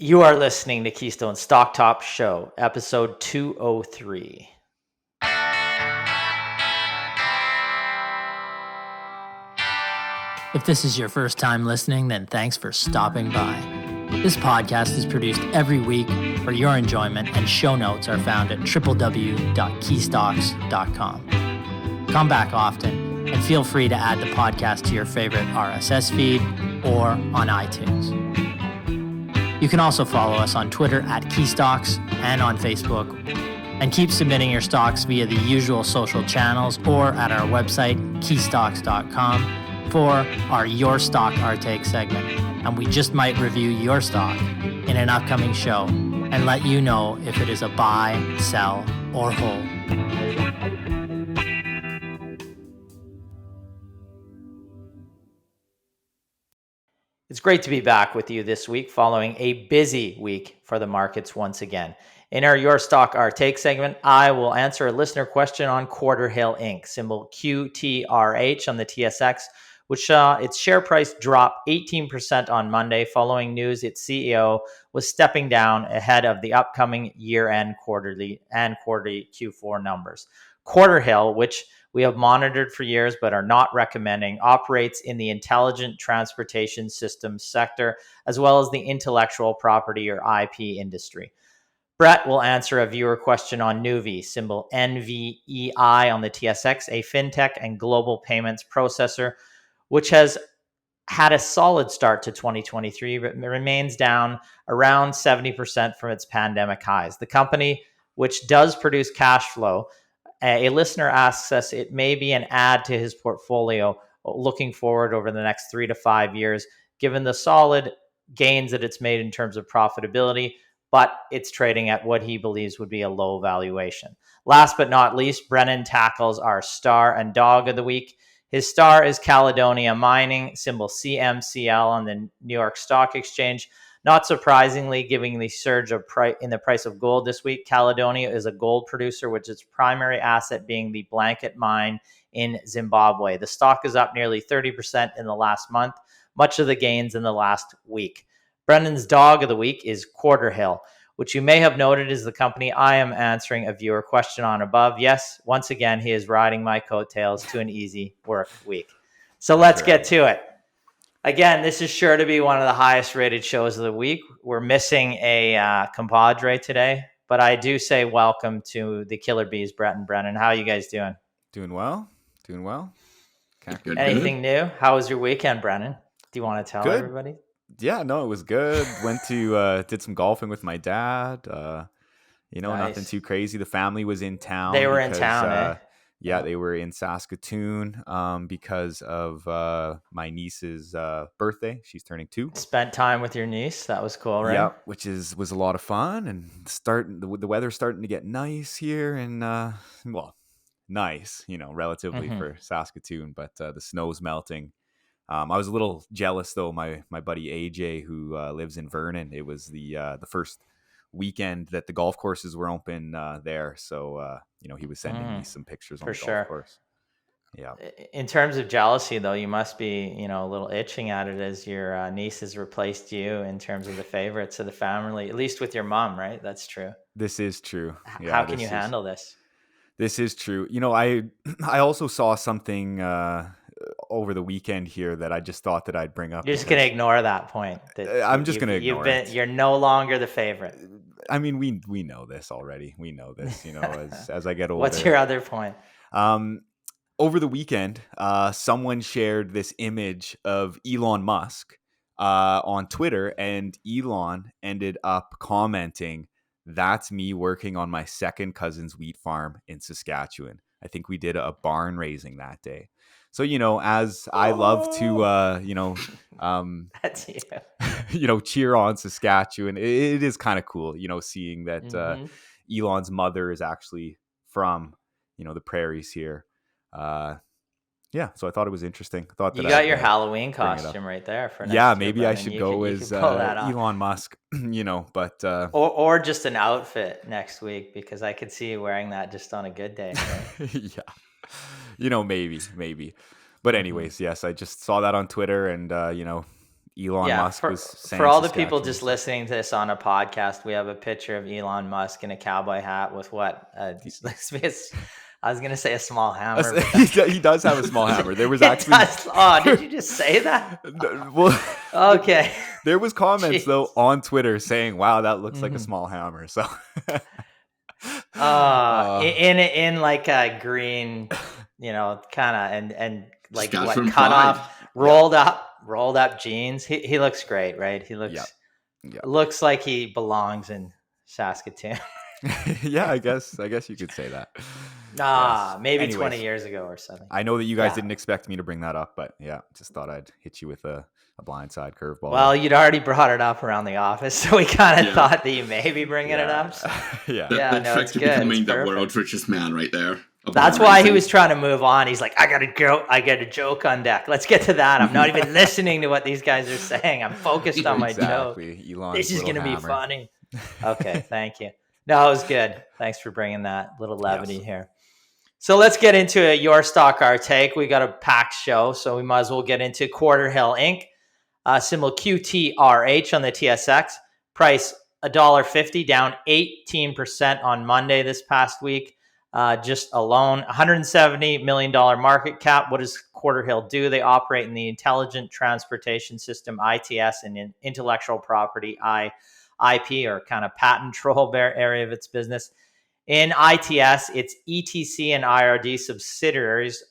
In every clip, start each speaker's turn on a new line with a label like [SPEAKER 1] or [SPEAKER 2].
[SPEAKER 1] You are listening to Keystone Stock Top Show, episode 203.
[SPEAKER 2] If this is your first time listening, then thanks for stopping by. This podcast is produced every week for your enjoyment, and show notes are found at www.keystocks.com. Come back often, and feel free to add the podcast to your favorite RSS feed or on iTunes. You can also follow us on Twitter at Keystocks and on Facebook, and keep submitting your stocks via the usual social channels or at our website, keystocks.com, for our Your Stock Our Take segment. And we just might review your stock in an upcoming show and let you know if it is a buy, sell, or hold.
[SPEAKER 1] It's great to be back with you this week following a busy week for the markets once again. In our Your Stock Our Take segment, I will answer a listener question on Quarterhill Inc., symbol QTRH on the TSX, which saw its share price drop 18% on Monday following news its CEO was stepping down ahead of the upcoming year-end quarterly Q4 numbers. Quarterhill, which we have monitored for years but are not recommending, operates in the intelligent transportation systems sector as well as the intellectual property or IP industry. Brett will answer a viewer question on NVEI, symbol NVEI on the TSX, a fintech and global payments processor, which has had a solid start to 2023, but remains down around 70% from its pandemic highs. The company, which does produce cash flow, a listener asks us, it may be an add to his portfolio looking forward over the next 3 to 5 years, given the solid gains that it's made in terms of profitability, but it's trading at what he believes would be a low valuation. Last but not least, Brennan tackles our star and dog of the week. His star is Caledonia Mining, symbol CMCL on the New York Stock Exchange. Not surprisingly, given the surge in the price of gold this week, Caledonia is a gold producer, which its primary asset being the Blanket Mine in Zimbabwe. The stock is up nearly 30% in the last month, much of the gains in the last week. Brendan's dog of the week is Quarterhill, which you may have noted is the company I am answering a viewer question on above. Yes, once again, he is riding my coattails to an easy work week. So let's get to it. Again, this is sure to be one of the highest rated shows of the week. We're missing a compadre today, but I do say welcome to the Killer Bees, Brett and Brennan. How are you guys doing?
[SPEAKER 3] Doing well.
[SPEAKER 1] Good. Anything new? How was your weekend, Brennan? Do you want to tell everybody?
[SPEAKER 3] Yeah, no, it was good. Went to did some golfing with my dad. Nice. Nothing too crazy. The family was in town.
[SPEAKER 1] They were in town, eh?
[SPEAKER 3] Yeah, they were in Saskatoon because of my niece's birthday. She's turning 2.
[SPEAKER 1] Spent time with your niece. That was cool, right?
[SPEAKER 3] Yeah, which was a lot of fun. And the weather's starting to get nice here, and nice, relatively for Saskatoon. But the snow's melting. I was a little jealous though. My buddy AJ, who lives in Vernon, it was the first weekend that the golf courses were open there, so he was sending me some pictures on the golf course. Yeah.
[SPEAKER 1] In terms of jealousy, though, you must be a little itching at it as your niece has replaced you in terms of the favorites of the family, at least with your mom, right? That's true.
[SPEAKER 3] This is true.
[SPEAKER 1] Yeah, how can you handle this?
[SPEAKER 3] This is true. I also saw something over the weekend here that I just thought that I'd bring up.
[SPEAKER 1] You're just going to ignore that point.
[SPEAKER 3] I'm just going to ignore it.
[SPEAKER 1] You're no longer the favorite.
[SPEAKER 3] I mean, we know this already. We know this, as I get older.
[SPEAKER 1] What's your other point?
[SPEAKER 3] Over the weekend, someone shared this image of Elon Musk on Twitter, and Elon ended up commenting, "That's me working on my second cousin's wheat farm in Saskatchewan. I think we did a barn raising that day." So, as I love to,
[SPEAKER 1] That's you.
[SPEAKER 3] Cheer on Saskatchewan, it is kind of cool, seeing that Elon's mother is actually from, the prairies here. Yeah, so I thought it was interesting. I thought that
[SPEAKER 1] you got your Halloween costume right there for next year,
[SPEAKER 3] maybe I should go as Elon Musk, but
[SPEAKER 1] or just an outfit next week, because I could see you wearing that just on a good day. Right?
[SPEAKER 3] Yeah, maybe. But anyways, yes, I just saw that on Twitter, and Elon Musk was saying
[SPEAKER 1] for all the people
[SPEAKER 3] Saskatchewan,
[SPEAKER 1] just
[SPEAKER 3] so.
[SPEAKER 1] listening to this on a podcast, we have a picture of Elon Musk in a cowboy hat with what? I was going to say a small hammer. But
[SPEAKER 3] He does have a small hammer. There was
[SPEAKER 1] it
[SPEAKER 3] actually.
[SPEAKER 1] does. Oh, did you just say that?
[SPEAKER 3] Well,
[SPEAKER 1] Okay.
[SPEAKER 3] there was comments though
[SPEAKER 1] Jeez.
[SPEAKER 3] on Twitter saying, "Wow, that looks like a small hammer." So,
[SPEAKER 1] In like a green, kind of and like what
[SPEAKER 4] Saskatchewan
[SPEAKER 1] cut
[SPEAKER 4] pride.
[SPEAKER 1] off, rolled up jeans. He looks great, right? He
[SPEAKER 3] yeah,
[SPEAKER 1] looks like he belongs in Saskatoon.
[SPEAKER 3] yeah. I guess you could say that.
[SPEAKER 1] Maybe
[SPEAKER 3] Anyways,
[SPEAKER 1] 20 years ago or something.
[SPEAKER 3] I know that you guys
[SPEAKER 1] Yeah.
[SPEAKER 3] didn't expect me to bring that up, but yeah, just thought I'd hit you with a blindside curveball.
[SPEAKER 1] Well, you'd already brought it up around the office, so we kind of thought that you may be bringing it up. So.
[SPEAKER 3] Yeah.
[SPEAKER 1] No, it's good.
[SPEAKER 4] Becoming
[SPEAKER 1] It's
[SPEAKER 4] the
[SPEAKER 1] perfect.
[SPEAKER 4] world's richest man right there.
[SPEAKER 1] That's why he was trying to move on. He's like, I got a joke on deck. Let's get to that. I'm not even listening to what these guys are saying. I'm focused on my joke.
[SPEAKER 3] Elon's
[SPEAKER 1] this is going to be
[SPEAKER 3] hammer.
[SPEAKER 1] funny. Okay, thank you. No, it was good. Thanks for bringing that little levity here. So let's get into your stock, our take. We got a packed show, so we might as well get into Quarter Hill Inc. Symbol QTRH on the TSX. Price $1.50, down 18% on Monday this past week. Just alone, $170 million market cap. What does Quarter Hill do? They operate in the Intelligent Transportation System, ITS, and in intellectual property, IP, or kind of patent troll area of its business. In ITS, its ETC and IRD subsidiaries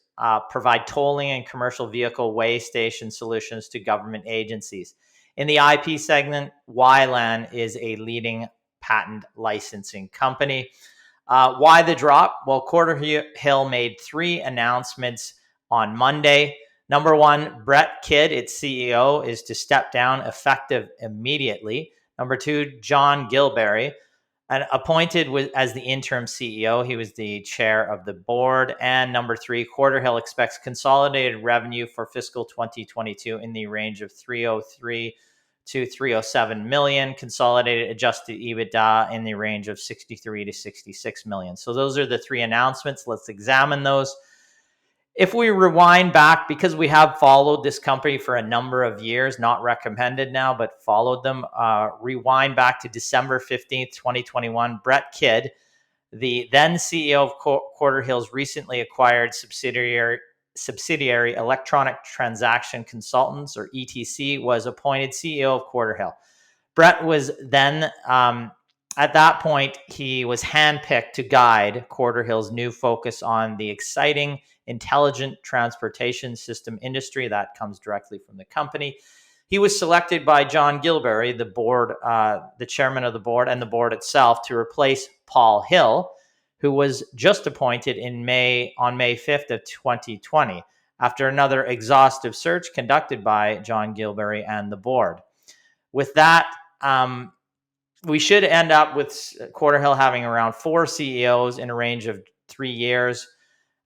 [SPEAKER 1] provide tolling and commercial vehicle weigh station solutions to government agencies. In the IP segment, YLAN is a leading patent licensing company. Why the drop? Well, Quarter Hill made 3 announcements on Monday. Number 1, Brett Kidd, its CEO, is to step down effective immediately. Number 2, John Gilberry, and appointed as the interim CEO. He was the chair of the board. And number 3, Quarter Hill expects consolidated revenue for fiscal 2022 in the range of 303 to 307 million, consolidated adjusted EBITDA in the range of 63 to 66 million. So those are the 3 announcements. Let's examine those. If we rewind back, because we have followed this company for a number of years, not recommended now, but followed them, rewind back to December 15th, 2021, Brett Kidd, the then CEO of Quarter Hill's recently acquired subsidiary Electronic Transaction Consultants, or ETC, was appointed CEO of Quarter Hill. Brett was then, at that point, he was handpicked to guide Quarter Hill's new focus on the exciting intelligent transportation system industry that comes directly from the company. He was selected by John Gilberry, the board, the chairman of the board, and the board itself, to replace Paul Hill, who was just appointed on May 5th of 2020, after another exhaustive search conducted by John Gilberry and the board. With that, we should end up with Quarter Hill having around 4 CEOs in a range of 3 years.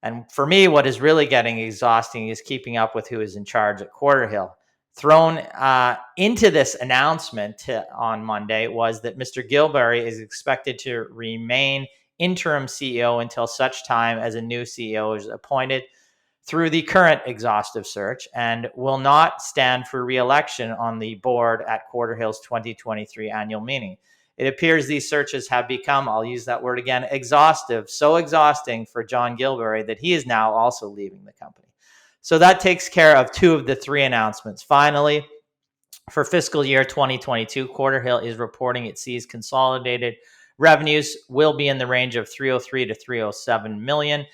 [SPEAKER 1] And for me, what is really getting exhausting is keeping up with who is in charge at Quarter Hill. Thrown into this announcement on Monday was that Mr. Gilberry is expected to remain interim CEO until such time as a new CEO is appointed through the current exhaustive search, and will not stand for re-election on the board at Quarter Hill's 2023 annual meeting. It appears these searches have become, I'll use that word again, exhaustive, so exhausting for John Gilberry that he is now also leaving the company. So that takes care of 2 of the 3 announcements. Finally, for fiscal year 2022, Quarter Hill is reporting it sees consolidated revenues will be in the range of 303 to 307 million.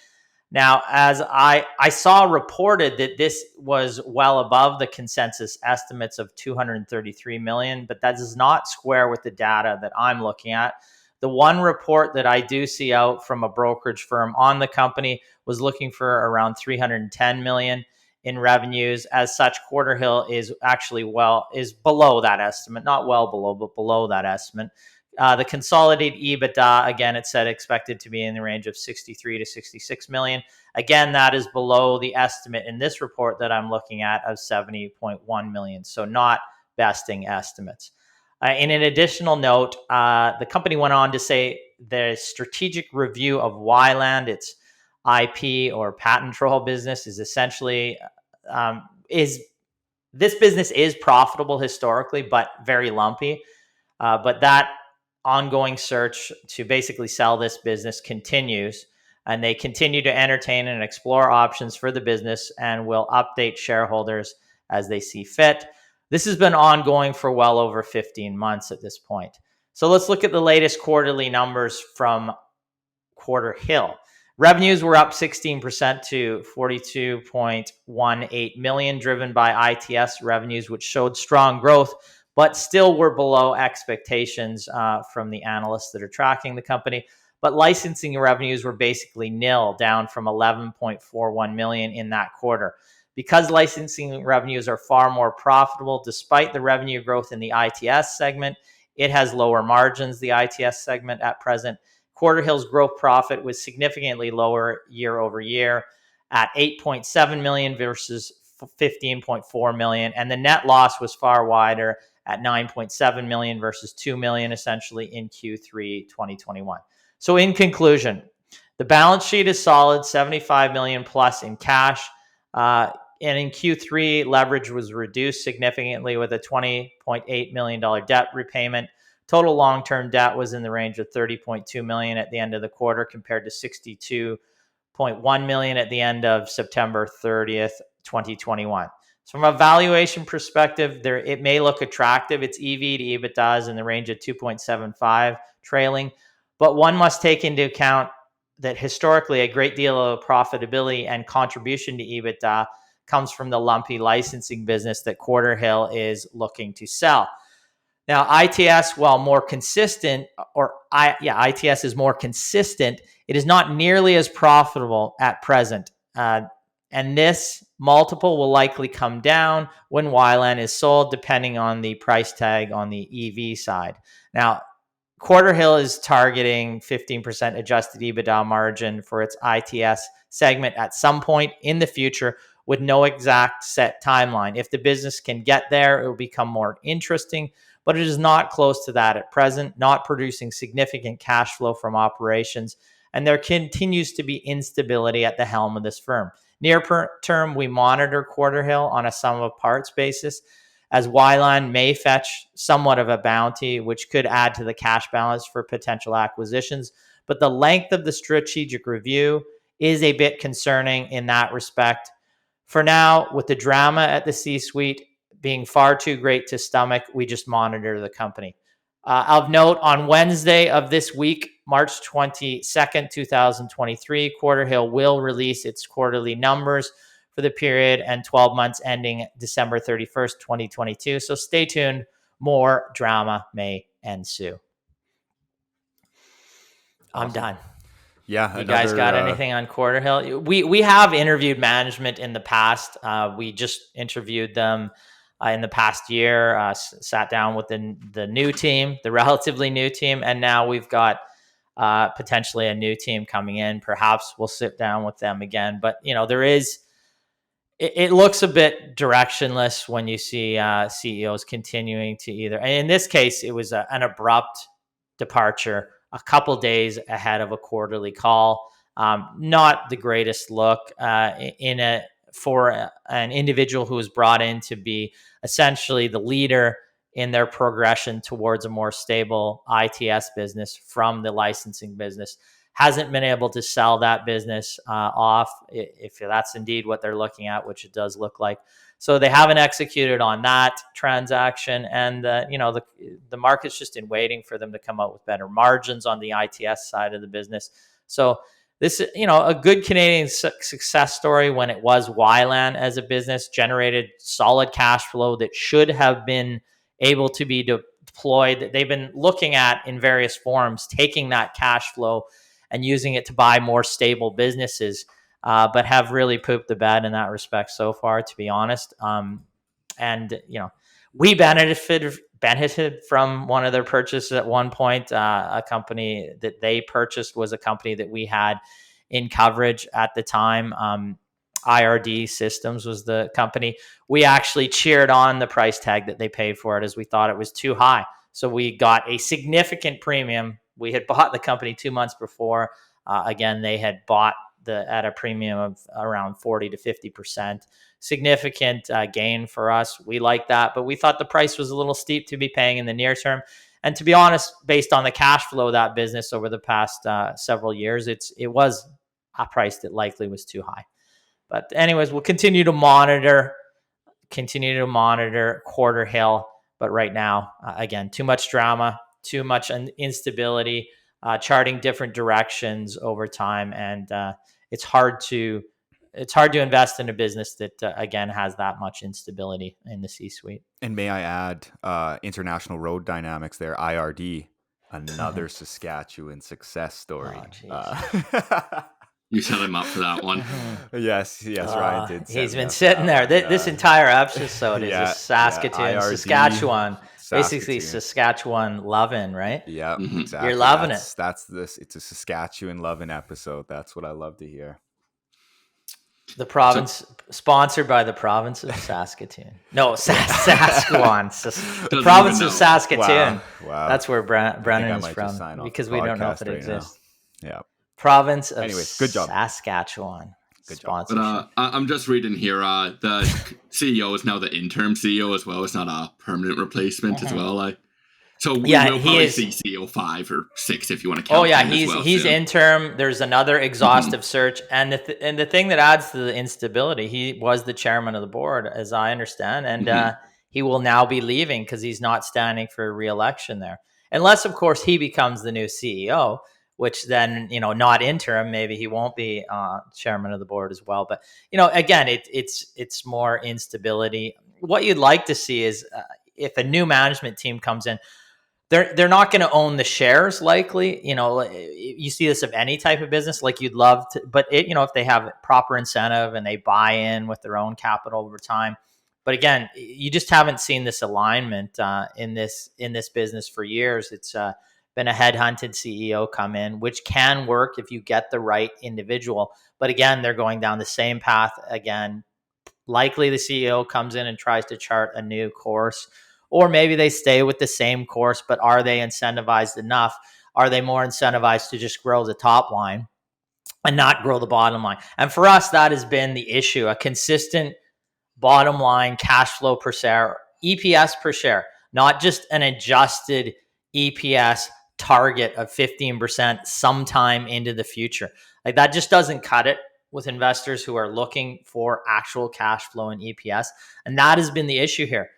[SPEAKER 1] Now, as I saw reported that this was well above the consensus estimates of 233 million, but that does not square with the data that I'm looking at. The one report that I do see out from a brokerage firm on the company was looking for around 310 million in revenues. As such, Quarter Hill is actually is below that estimate, not well below, but below that estimate. The consolidated EBITDA, again, it said expected to be in the range of 63 to 66 million. Again, that is below the estimate in this report that I'm looking at of 70.1 million. So not besting estimates. In an additional note, the company went on to say the strategic review of YLAN, its IP or patent troll business, is essentially This business is profitable historically, but very lumpy. But that ongoing search to basically sell this business continues, and they continue to entertain and explore options for the business and will update shareholders as they see fit. This has been ongoing for well over 15 months at this point. So let's look at the latest quarterly numbers from Quarterhill. Revenues were up 16% to 42.18 million, driven by ITS revenues, which showed strong growth, but still were below expectations from the analysts that are tracking the company. But licensing revenues were basically nil, down from 11.41 million in that quarter. Because licensing revenues are far more profitable, despite the revenue growth in the ITS segment, it has lower margins, the ITS segment at present. Quarterhill's gross profit was significantly lower year over year at 8.7 million versus 15.4 million. And the net loss was far wider at 9.7 million versus 2 million, essentially in Q3 2021. So in conclusion, the balance sheet is solid, 75 million plus in cash. And in Q3, leverage was reduced significantly with a $20.8 million debt repayment. Total long-term debt was in the range of 30.2 million at the end of the quarter compared to 62.1 million at the end of September 30th, 2021. So from a valuation perspective, it may look attractive. Its EV to EBITDA is in the range of 2.75 trailing, but one must take into account that historically a great deal of profitability and contribution to EBITDA comes from the lumpy licensing business that Quarterhill is looking to sell. Now, ITS, while more consistent, ITS is more consistent, it is not nearly as profitable at present. And this multiple will likely come down when YLAN is sold, depending on the price tag on the EV side. Now, Quarterhill is targeting 15% adjusted EBITDA margin for its ITS segment at some point in the future with no exact set timeline. If the business can get there, it will become more interesting, but it is not close to that at present, not producing significant cash flow from operations, and there continues to be instability at the helm of this firm. Near term, we monitor Quarterhill on a sum of parts basis, as YLAN may fetch somewhat of a bounty, which could add to the cash balance for potential acquisitions. But the length of the strategic review is a bit concerning in that respect. For now, with the drama at the C-suite being far too great to stomach, we just monitor the company. Of note, on Wednesday of this week, March 22nd, 2023, Quarterhill will release its quarterly numbers for the period and 12 months ending December 31st, 2022. So stay tuned. More drama may ensue. Awesome. I'm done.
[SPEAKER 3] Yeah.
[SPEAKER 1] You guys got anything on Quarterhill? We have interviewed management in the past. We just interviewed them in the past year, sat down with the new team, the relatively new team, and now we've got potentially a new team coming in. Perhaps we'll sit down with them again. But, it looks a bit directionless when you see CEOs continuing to either. And in this case, it was an abrupt departure a couple days ahead of a quarterly call. Not the greatest look for an individual who was brought in to be essentially the leader in their progression towards a more stable ITS business from the licensing business. Hasn't been able to sell that business off, if that's indeed what they're looking at, which it does look like. So they haven't executed on that transaction, and the market's just in waiting for them to come out with better margins on the ITS side of the business. So this, a good Canadian success story when it was YLAN as a business, generated solid cash flow that should have been able to be deployed. They've been looking at in various forms, taking that cash flow and using it to buy more stable businesses, but have really pooped the bed in that respect so far, to be honest. We benefited from one of their purchases at one point. A company that they purchased was a company that we had in coverage at the time. IRD Systems was the company. We actually cheered on the price tag that they paid for it, as we thought it was too high. So we got a significant premium. We had bought the company 2 months before. Again, they had bought at a premium of around 40 to 50%. Significant gain for us. We like that, but we thought the price was a little steep to be paying in the near term. And to be honest, based on the cash flow of that business over the past several years, it was a price that likely was too high. But anyways, we'll continue to monitor Quarterhill. But right now, again, too much drama, too much instability, charting different directions over time, and it's hard to invest in a business that again has that much instability in the C-suite.
[SPEAKER 3] And may I add, International Road Dynamics there, IRD, another Saskatchewan success story.
[SPEAKER 4] You set him up for that one.
[SPEAKER 3] Yes, Ryan did.
[SPEAKER 1] He's been sitting there. This entire episode is a
[SPEAKER 3] IRD,
[SPEAKER 1] Saskatchewan, basically Saskatchewan loving, right?
[SPEAKER 3] Yeah, exactly.
[SPEAKER 1] You're loving it.
[SPEAKER 3] That's this. It's a Saskatchewan loving episode. That's what I love to hear.
[SPEAKER 1] The province, sponsored by the province of Saskatoon. No, Saskatchewan. The province of Saskatoon.
[SPEAKER 3] Wow.
[SPEAKER 1] That's where Brennan is from, because we don't know if it exists.
[SPEAKER 3] Yeah.
[SPEAKER 1] Province of
[SPEAKER 3] Anyways, good job.
[SPEAKER 1] Saskatchewan.
[SPEAKER 3] Good job.
[SPEAKER 4] But I'm just reading here. The CEO is now the interim CEO as well. It's not a permanent replacement as well. So we'll probably see CEO 5 or 6 if you want to count.
[SPEAKER 1] Oh yeah, he's interim. There's another exhaustive search, and the thing that adds to the instability, he was the chairman of the board, as I understand, and he will now be leaving because he's not standing for re-election there, unless of course he becomes the new CEO, which then not interim, maybe he won't be chairman of the board as well. But again, it's more instability. What you'd like to see is if a new management team comes in. They're not going to own the shares likely. You see this of any type of business, like you'd love to, but if they have proper incentive and they buy in with their own capital over time. But again, you just haven't seen this alignment in this business for years. It's been a headhunted CEO come in, which can work if you get the right individual. But again, they're going down the same path again. Likely the CEO comes in and tries to chart a new course. Or maybe they stay with the same course, but are they incentivized enough? Are they more incentivized to just grow the top line and not grow the bottom line? And for us, that has been the issue, a consistent bottom line cash flow per share, EPS per share, not just an adjusted EPS target of 15% sometime into the future. Like that just doesn't cut it with investors who are looking for actual cash flow and EPS. And that has been the issue here.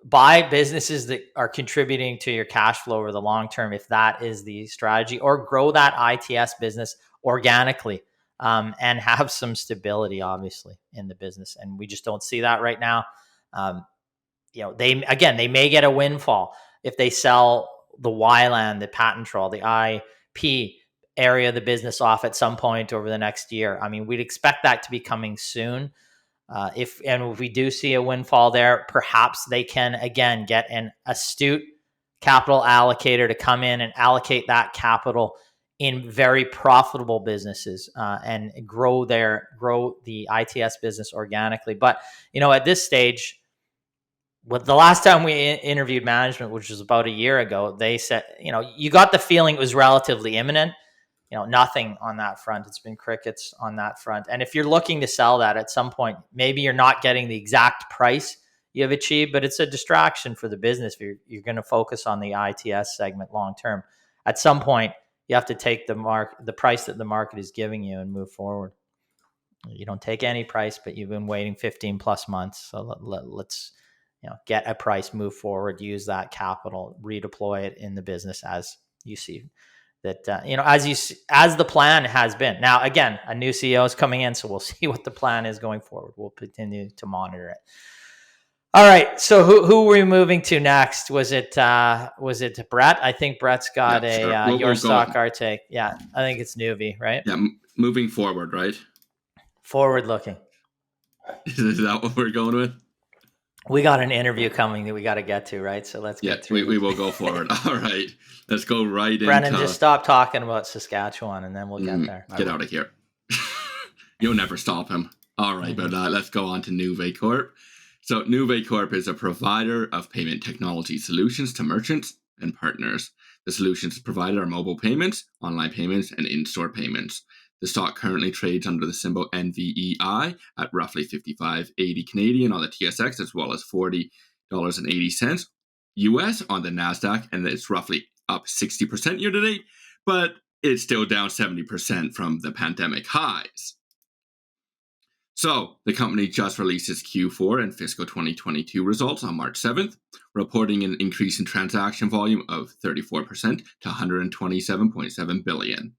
[SPEAKER 1] Buy businesses that are contributing to your cash flow over the long term, if that is the strategy, or grow that ITS business organically and have some stability, obviously, in the business. And we just don't see that right now. They may get a windfall if they sell the YLAN, the patent troll, the IP area of the business off at some point over the next year. I mean, we'd expect that to be coming soon. If we do see a windfall there, perhaps they can again get an astute capital allocator to come in and allocate that capital in very profitable businesses and grow the ITS business organically. But at this stage, the last time we interviewed management, which was about a year ago, they said you got the feeling it was relatively imminent. Nothing on that front. It's been crickets on that front. And if you're looking to sell that at some point, maybe you're not getting the exact price you have achieved, but it's a distraction for the business. You're going to focus on the ITS segment long term. At some point, you have to take the price that the market is giving you and move forward. You don't take any price, but you've been waiting 15 plus months. So let's get a price, move forward, use that capital, redeploy it in the business as you see that, as the plan has been. Now, again, a new CEO is coming in, so we'll see what the plan is going forward. We'll continue to monitor it. All right. So who were we moving to next? Was it Brett? I think Brett's got your stock, our take. Yeah. I think it's Nuvei, right?
[SPEAKER 4] Yeah. Moving forward, right?
[SPEAKER 1] Forward looking.
[SPEAKER 4] Is that what we're going with?
[SPEAKER 1] We got an interview coming that we got to get to, right? So let's get through.
[SPEAKER 4] We will go forward. All right. Let's go right into...
[SPEAKER 1] Brennan, just stop talking about Saskatchewan and then we'll get there.
[SPEAKER 4] Get out of here. You'll never stop him. All right, but let's go on to Nuvei Corp. So Nuvei Corp is a provider of payment technology solutions to merchants and partners. The solutions provided are mobile payments, online payments, and in-store payments. The stock currently trades under the symbol NVEI at roughly 55.80 Canadian on the TSX, as well as $40.80 US on the NASDAQ, and it's roughly up 60% year to date, but it's still down 70% from the pandemic highs. So, the company just released its Q4 and fiscal 2022 results on March 7th, reporting an increase in transaction volume of 34% to $127.7 billion.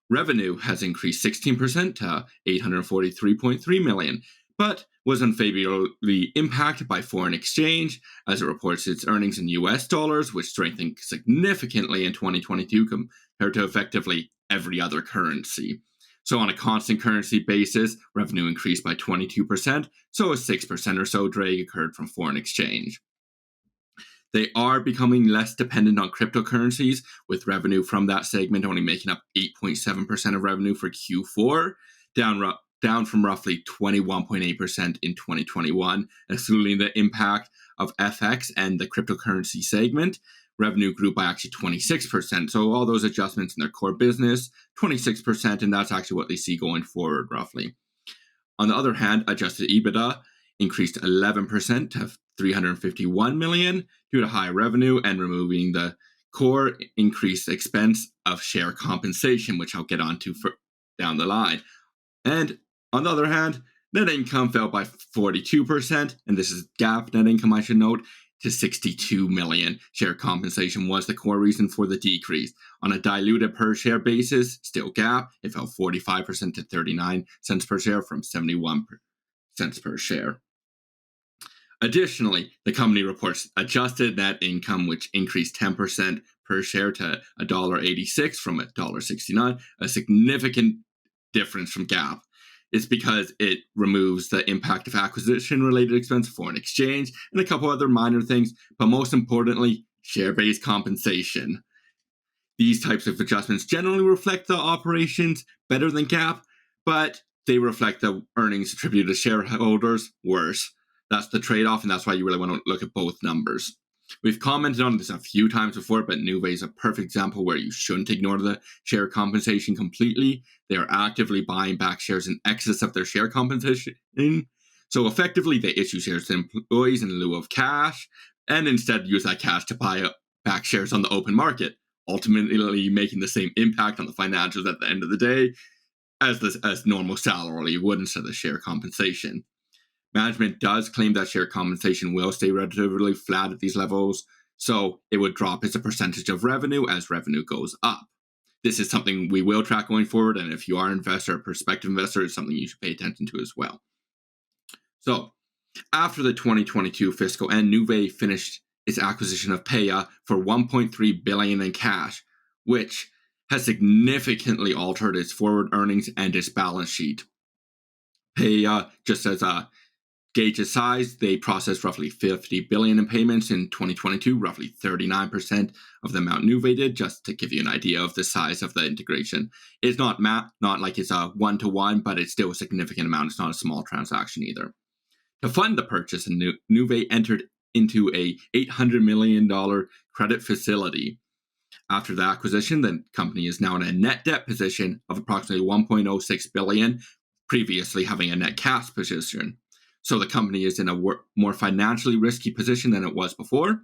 [SPEAKER 4] Revenue has increased 16% to $843.3 million, but was unfavorably impacted by foreign exchange as it reports its earnings in US dollars, which strengthened significantly in 2022 compared to effectively every other currency. So on a constant currency basis, revenue increased by 22%, so a 6% or so drag occurred from foreign exchange. They are becoming less dependent on cryptocurrencies, with revenue from that segment only making up 8.7% of revenue for Q4, down from roughly 21.8% in 2021. Excluding the impact of FX and the cryptocurrency segment, revenue grew by actually 26%. So all those adjustments in their core business, 26%, and that's actually what they see going forward roughly. On the other hand, adjusted EBITDA increased 11% to $351 million due to high revenue and removing the core increased expense of share compensation, which I'll get onto down the line. And on the other hand, net income fell by 42%, and this is GAAP net income, I should note, to $62 million. Share compensation was the core reason for the decrease. On a diluted per share basis, still GAAP, it fell 45% to 39 cents per share from 71 cents per share. Additionally, the company reports adjusted net income, which increased 10% per share to $1.86 from $1.69, a significant difference from GAAP. It's because it removes the impact of acquisition-related expense, foreign exchange, and a couple other minor things, but most importantly, share-based compensation. These types of adjustments generally reflect the operations better than GAAP, but they reflect the earnings attributed to shareholders worse. That's the trade-off, and that's why you really want to look at both numbers. We've commented on this a few times before, but NVEI is a perfect example where you shouldn't ignore the share compensation completely. They are actively buying back shares in excess of their share compensation. So effectively, they issue shares to employees in lieu of cash, and instead use that cash to buy back shares on the open market, ultimately making the same impact on the financials at the end of the day as normal salary would instead of share compensation. Management does claim that share compensation will stay relatively flat at these levels, so it would drop as a percentage of revenue as revenue goes up. This is something we will track going forward, and if you are an investor or prospective investor, it's something you should pay attention to as well. So, after the 2022 fiscal end, NVEI finished its acquisition of Paya for $1.3 billion in cash, which has significantly altered its forward earnings and its balance sheet. Paya, just as a gauge its size, they processed roughly $50 billion in payments in 2022, roughly 39% of the amount NVEI did, just to give you an idea of the size of the integration. It's not like it's a one-to-one, but it's still a significant amount. It's not a small transaction either. To fund the purchase, NVEI entered into a $800 million credit facility. After the acquisition, the company is now in a net debt position of approximately $1.06 billion, previously having a net cash position. So the company is in a more financially risky position than it was before.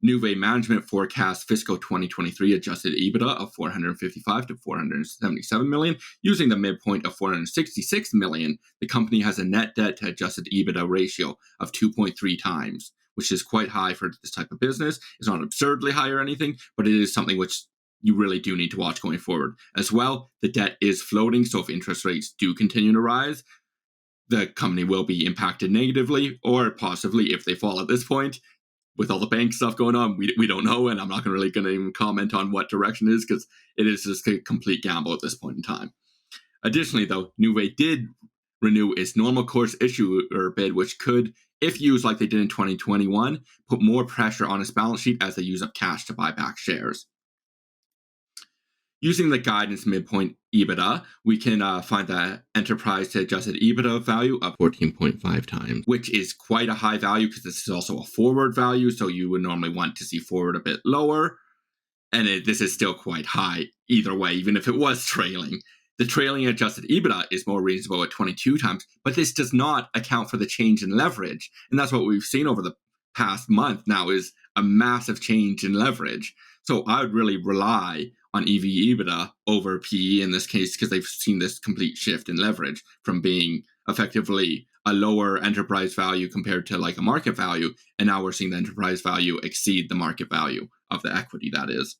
[SPEAKER 4] NVEI management forecasts fiscal 2023 adjusted EBITDA of $455 to $477 million. Using the midpoint of $466 million, the company has a net debt to adjusted EBITDA ratio of 2.3 times, which is quite high for this type of business. It's not absurdly high or anything, but it is something which you really do need to watch going forward. As well, the debt is floating, so if interest rates do continue to rise, the company will be impacted negatively or positively if they fall at this point. With all the bank stuff going on, we don't know, and I'm not really going to even comment on what direction it is because it is just a complete gamble at this point in time. Additionally, though, NVEI did renew its normal course issuer bid, which could, if used like they did in 2021, put more pressure on its balance sheet as they use up cash to buy back shares. Using the guidance midpoint EBITDA, we can find the enterprise to adjusted EBITDA value of 14.5 times, which is quite a high value because this is also a forward value, so you would normally want to see forward a bit lower. And this is still quite high either way, even if it was trailing. The trailing adjusted EBITDA is more reasonable at 22 times, but this does not account for the change in leverage. And that's what we've seen over the past month now is a massive change in leverage. So I would really rely on EV/EBITDA over PE in this case because they've seen this complete shift in leverage from being effectively a lower enterprise value compared to like a market value. And now we're seeing the enterprise value exceed the market value of the equity, that is.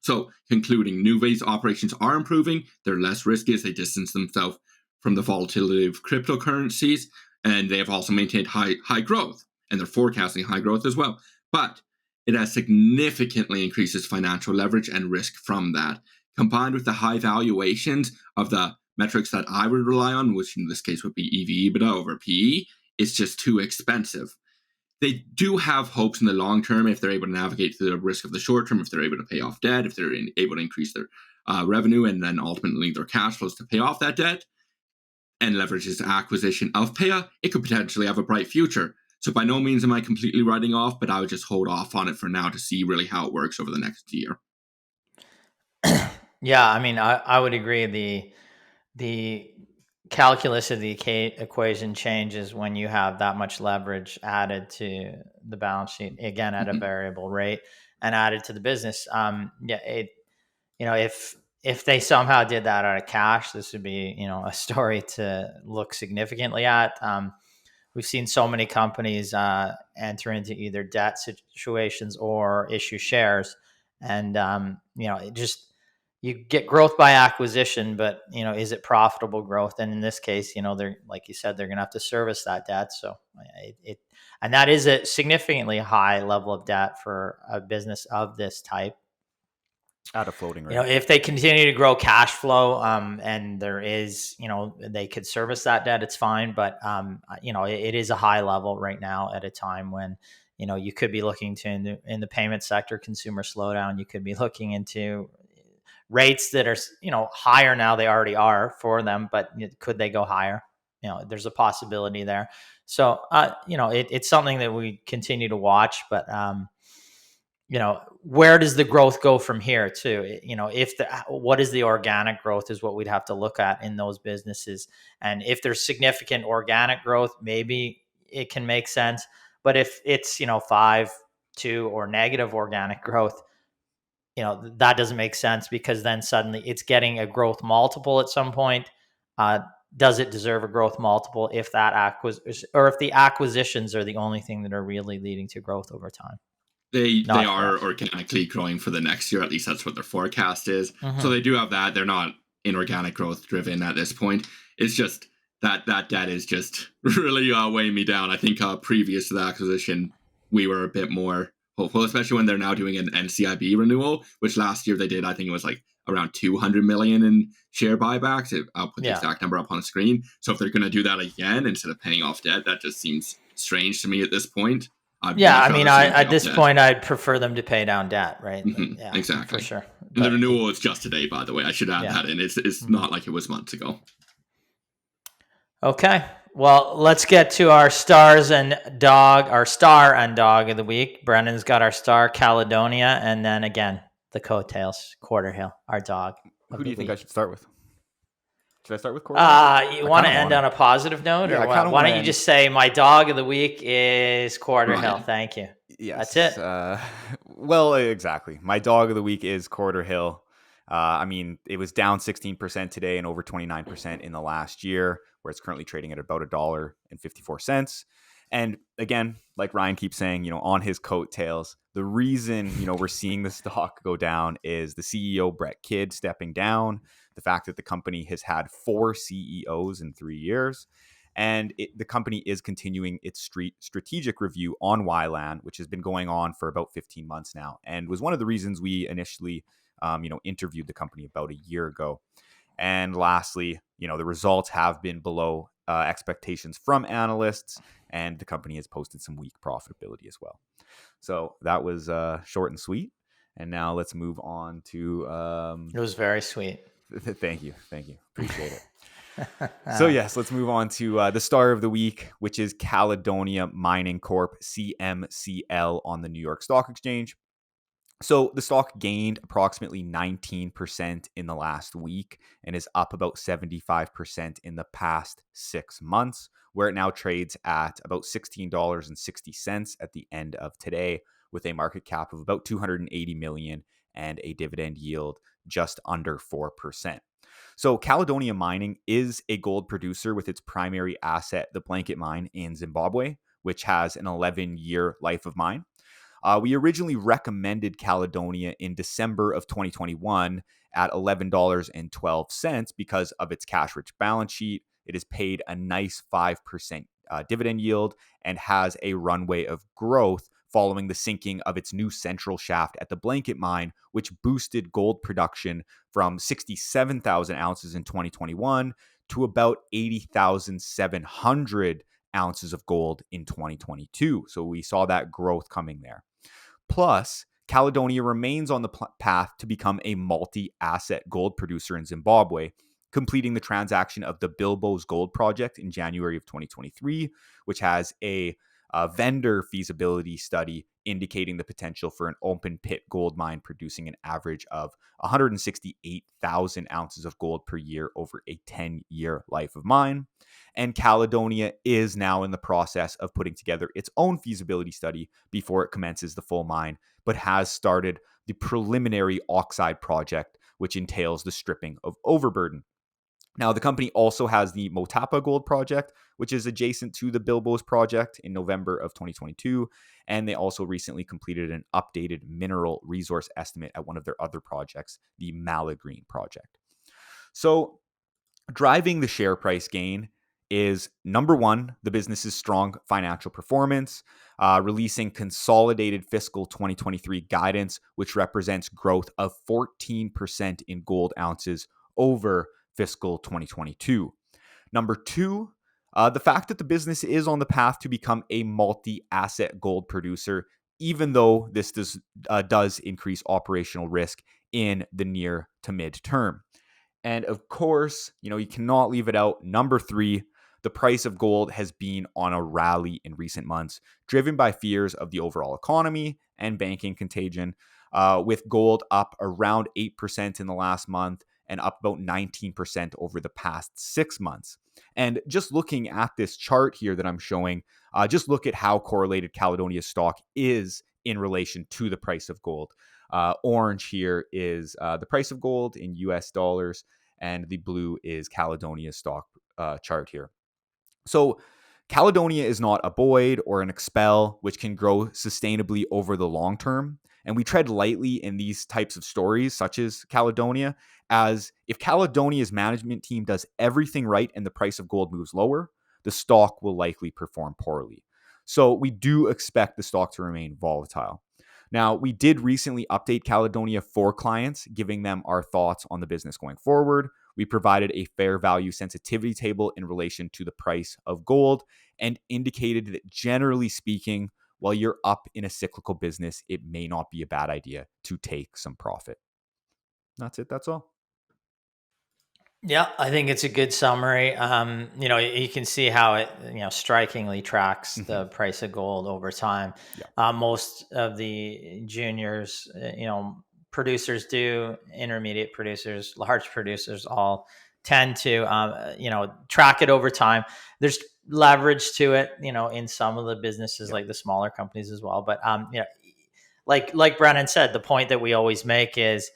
[SPEAKER 4] So concluding, Nuvei's operations are improving. They're less risky as they distance themselves from the volatility of cryptocurrencies. And they have also maintained high growth. And they're forecasting high growth as well. But it has significantly increases financial leverage and risk from that. Combined with the high valuations of the metrics that I would rely on, which in this case would be EV/EBITDA over PE, it's just too expensive. They do have hopes in the long term if they're able to navigate through the risk of the short term, if they're able to pay off debt, if they're able to increase their revenue and then ultimately their cash flows to pay off that debt and leverage this acquisition of Paya, it could potentially have a bright future. So by no means am I completely writing off, but I would just hold off on it for now to see really how it works over the next year.
[SPEAKER 1] Yeah, I mean, I would agree. The calculus of the equation changes when you have that much leverage added to the balance sheet, again, at a variable rate and added to the business. If they somehow did that out of cash, this would be, a story to look significantly at. We've seen so many companies enter into either debt situations or issue shares. And, you get growth by acquisition, but, is it profitable growth? And in this case, they're, like you said, they're going to have to service that debt. So and that is a significantly high level of debt for a business of this type.
[SPEAKER 3] At a floating rate.
[SPEAKER 1] If they continue to grow cash flow, and there is, they could service that debt, it's fine. But, it is a high level right now at a time when, you could be looking to in the payment sector, consumer slowdown. You could be looking into rates that are, higher now. They already are for them, but could they go higher? There's a possibility there. So, it's something that we continue to watch, but, where does the growth go from here too? What is the organic growth is what we'd have to look at in those businesses. And if there's significant organic growth, maybe it can make sense. But if it's, 5, 2 or negative organic growth, that doesn't make sense because then suddenly it's getting a growth multiple at some point. Does it deserve a growth multiple if that if the acquisitions are the only thing that are really leading to growth over time?
[SPEAKER 4] They are organically growing for the next year. At least that's what their forecast is. Mm-hmm. So they do have that. They're not inorganic growth driven at this point. It's just that debt is just really weighing me down. I think previous to the acquisition, we were a bit more hopeful, especially when they're now doing an NCIB renewal, which last year they did. I think it was like around 200 million in share buybacks. I'll put the exact number up on the screen. So if they're going to do that again instead of paying off debt, that just seems strange to me at this point.
[SPEAKER 1] At this point, I'd prefer them to pay down debt, right?
[SPEAKER 4] Mm-hmm. Yeah, exactly.
[SPEAKER 1] For sure.
[SPEAKER 4] And the renewal is just today, by the way. I should add that in. It's not like it was months ago.
[SPEAKER 1] Okay. Well, let's get to our star and dog of the week. Brendan's got our star, Caledonia, and then again, the coattails, Quarterhill, our dog.
[SPEAKER 3] Who do you think I should start with? Should I start with Quarterhill?
[SPEAKER 1] You want to end on a positive note? Or what? Why don't you just say, my dog of the week is Quarterhill. Thank you.
[SPEAKER 3] Yes.
[SPEAKER 1] That's it.
[SPEAKER 3] Well, exactly. My dog of the week is Quarterhill. It was down 16% today and over 29% in the last year, where it's currently trading at about $1.54. And again, like Ryan keeps saying, on his coattails, the reason, we're seeing the stock go down is the CEO, Brett Kidd, stepping down, the fact that the company has had 4 CEOs in 3 years, and the company is continuing its strategic review on YLAN, which has been going on for about 15 months now, and was one of the reasons we initially, interviewed the company about a year ago. And lastly, the results have been below expectations from analysts, and the company has posted some weak profitability as well. So that was short and sweet. And now let's move on to...
[SPEAKER 1] It was very sweet.
[SPEAKER 3] Thank you. Appreciate it. So yes, let's move on to the star of the week, which is Caledonia Mining Corp, CMCL, on the New York Stock Exchange. So the stock gained approximately 19% in the last week and is up about 75% in the past 6 months, where it now trades at about $16.60 at the end of today, with a market cap of about 280 million and a dividend yield just under 4%. So Caledonia Mining is a gold producer with its primary asset, the Blanket Mine in Zimbabwe, which has an 11-year life of mine. We originally recommended Caledonia in December of 2021 at $11.12 because of its cash-rich balance sheet. It has paid a nice 5% dividend yield and has a runway of growth following the sinking of its new central shaft at the Blanket Mine, which boosted gold production from 67,000 ounces in 2021 to about 80,700 ounces of gold in 2022. So we saw that growth coming there. Plus, Caledonia remains on the path to become a multi-asset gold producer in Zimbabwe, completing the transaction of the Bilboes Gold Project in January of 2023, which has a vendor feasibility study indicating the potential for an open pit gold mine producing an average of 168,000 ounces of gold per year over a 10-year life of mine. And Caledonia is now in the process of putting together its own feasibility study before it commences the full mine, but has started the preliminary oxide project, which entails the stripping of overburden. Now, the company also has the Motapa Gold Project, which is adjacent to the Bilboes project in November of 2022. And they also recently completed an updated mineral resource estimate at one of their other projects, the Malagreen project. So driving the share price gain is, number one, the business's strong financial performance, releasing consolidated fiscal 2023 guidance, which represents growth of 14% in gold ounces over fiscal 2022. Number two, the fact that the business is on the path to become a multi-asset gold producer, even though this does increase operational risk in the near to mid-term. And of course, you cannot leave it out. Number three, the price of gold has been on a rally in recent months, driven by fears of the overall economy and banking contagion, with gold up around 8% in the last month and up about 19% over the past 6 months. And just looking at this chart here that I'm showing, just look at how correlated Caledonia's stock is in relation to the price of gold. Orange here is the price of gold in US dollars, and the blue is Caledonia's stock chart here. So Caledonia is not a Boyd or an Expel, which can grow sustainably over the long term. And we tread lightly in these types of stories, such as Caledonia, as if Caledonia's management team does everything right and the price of gold moves lower, the stock will likely perform poorly. So we do expect the stock to remain volatile. Now, we did recently update Caledonia for clients, giving them our thoughts on the business going forward. We provided a fair value sensitivity table in relation to the price of gold and indicated that, generally speaking, while you're up in a cyclical business, it may not be a bad idea to take some profit. That's it. That's all.
[SPEAKER 1] Yeah, I think it's a good summary. You can see how it, strikingly tracks the price of gold over time.
[SPEAKER 3] Yeah.
[SPEAKER 1] Most of the juniors, producers do, intermediate producers, large producers, all tend to, track it over time. There's leverage to it, in some of the businesses, like the smaller companies as well. But, like Brennan said, the point that we always make is,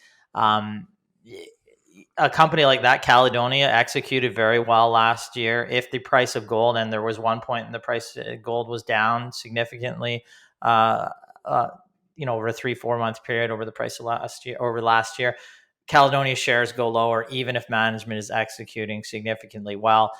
[SPEAKER 1] a company like that, Caledonia, executed very well last year. If the price of gold, and there was one point in the price of gold was down significantly, over a 3-4 month period over last year, Caledonia shares go lower, even if management is executing significantly well.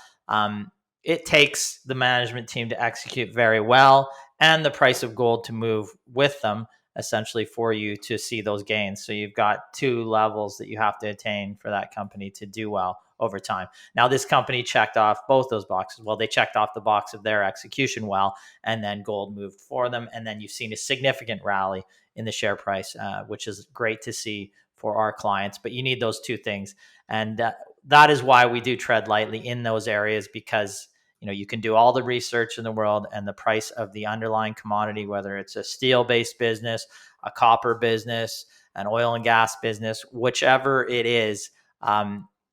[SPEAKER 1] It takes the management team to execute very well and the price of gold to move with them, essentially, for you to see those gains. So you've got two levels that you have to attain for that company to do well over time. Now, this company checked off both those boxes. Well, they checked off the box of their execution well, and then gold moved for them. And then you've seen a significant rally in the share price, which is great to see for our clients. But you need those two things. And that is why we do tread lightly in those areas, because you can do all the research in the world, and the price of the underlying commodity, whether it's a steel-based business, a copper business, an oil and gas business, whichever it is,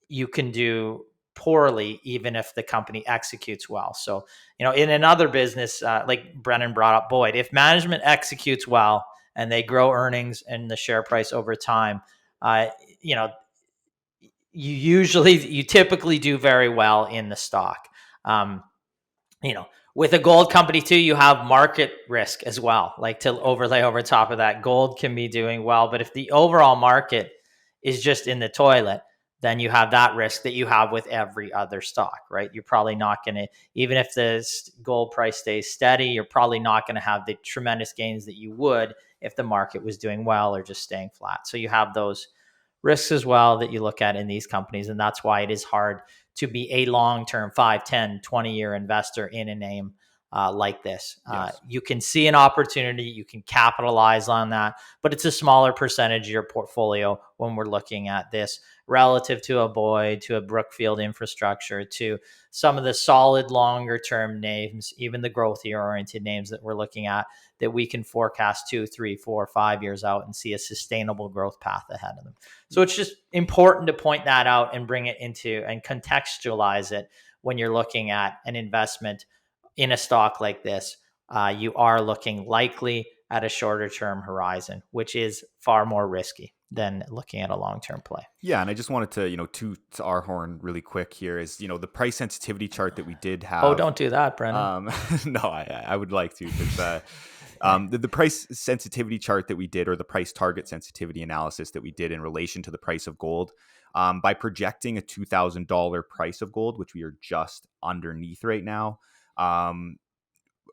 [SPEAKER 1] you can do poorly even if the company executes well. So, in another business, like Brennan brought up Boyd, if management executes well and they grow earnings and the share price over time, you typically do very well in the stock. With a gold company too, you have market risk as well, like to overlay over top of that. Gold can be doing well, but if the overall market is just in the toilet, then you have that risk that you have with every other stock, right? You're probably not going to, even if the gold price stays steady, you're probably not going to have the tremendous gains that you would if the market was doing well or just staying flat. So you have those risks as well that you look at in these companies. And that's why it is hard to be a long-term 5, 10, 20-year investor in a name like this.
[SPEAKER 3] Yes.
[SPEAKER 1] You can see an opportunity, you can capitalize on that, but it's a smaller percentage of your portfolio when we're looking at this relative to a Boyd, to a Brookfield Infrastructure, to some of the solid longer-term names, even the growthy-oriented names that we're looking at, that we can forecast 2, 3, 4, 5 years out and see a sustainable growth path ahead of them. So it's just important to point that out and bring it into and contextualize it when you're looking at an investment in a stock like this. You are looking likely at a shorter term horizon, which is far more risky than looking at a long-term play.
[SPEAKER 3] Yeah, and I just wanted to, toot our horn really quick here is, the price sensitivity chart that we did have.
[SPEAKER 1] Oh, don't do that, Brennan.
[SPEAKER 3] No, I would like to, because the price sensitivity chart that we did, or the price target sensitivity analysis that we did in relation to the price of gold, by projecting a $2,000 price of gold, which we are just underneath right now,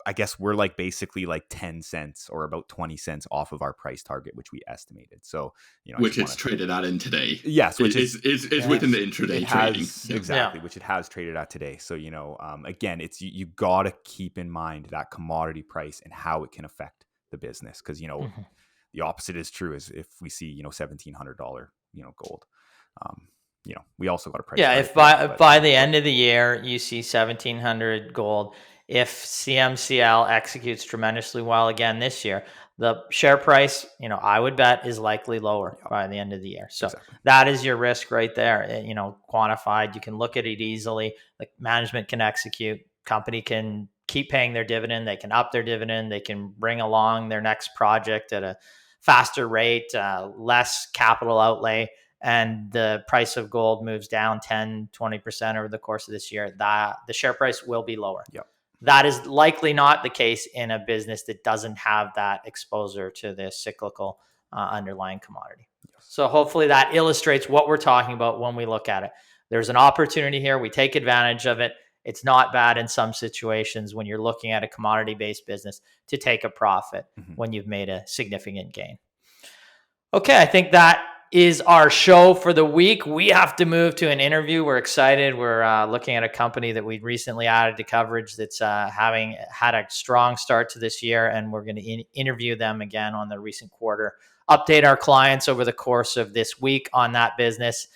[SPEAKER 3] I guess we're basically 10 cents or about 20 cents off of our price target, which we estimated. So,
[SPEAKER 4] which it's traded at in today.
[SPEAKER 3] Yes, which is
[SPEAKER 4] within the intraday trading.
[SPEAKER 3] Exactly, which it has traded at today. So, again, it's you got to keep in mind that commodity price and how it can affect the business, because the opposite is true. Is if we see $1,700 gold. We also got a price.
[SPEAKER 1] Yeah, if by the end of the year you see 1,700 gold, if CMCL executes tremendously well again this year, the share price, I would bet, is likely lower by the end of the year. So that is your risk right there, quantified. You can look at it easily. Like, management can execute, company can keep paying their dividend, they can up their dividend, they can bring along their next project at a faster rate, less capital outlay, and the price of gold moves down 10, 20% over the course of this year, that the share price will be lower.
[SPEAKER 3] Yep.
[SPEAKER 1] That is likely not the case in a business that doesn't have that exposure to the cyclical underlying commodity. Yes. So hopefully that illustrates what we're talking about when we look at it. There's an opportunity here. We take advantage of it. It's not bad in some situations when you're looking at a commodity-based business to take a profit when you've made a significant gain. Okay, I think that is our show for the week. We have to move to an interview. We're excited. We're looking at a company that we recently added to coverage that's having had a strong start to this year, and we're going to interview them again on the recent quarter, update our clients over the course of this week on that business.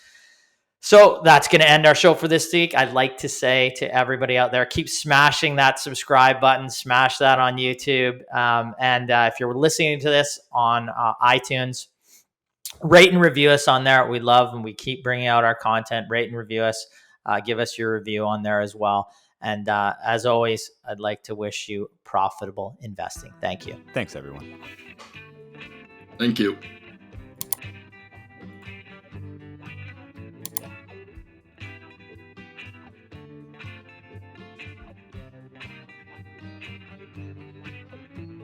[SPEAKER 1] So that's going to end our show for this week. I'd like to say to everybody out there, keep smashing that subscribe button, smash that on YouTube. And if you're listening to this on iTunes, rate and review us on there. We love, and we keep bringing out our content. Rate and review us. Give us your review on there as well. And as always, I'd like to wish you profitable investing. Thank you.
[SPEAKER 3] Thanks, everyone.
[SPEAKER 4] Thank you.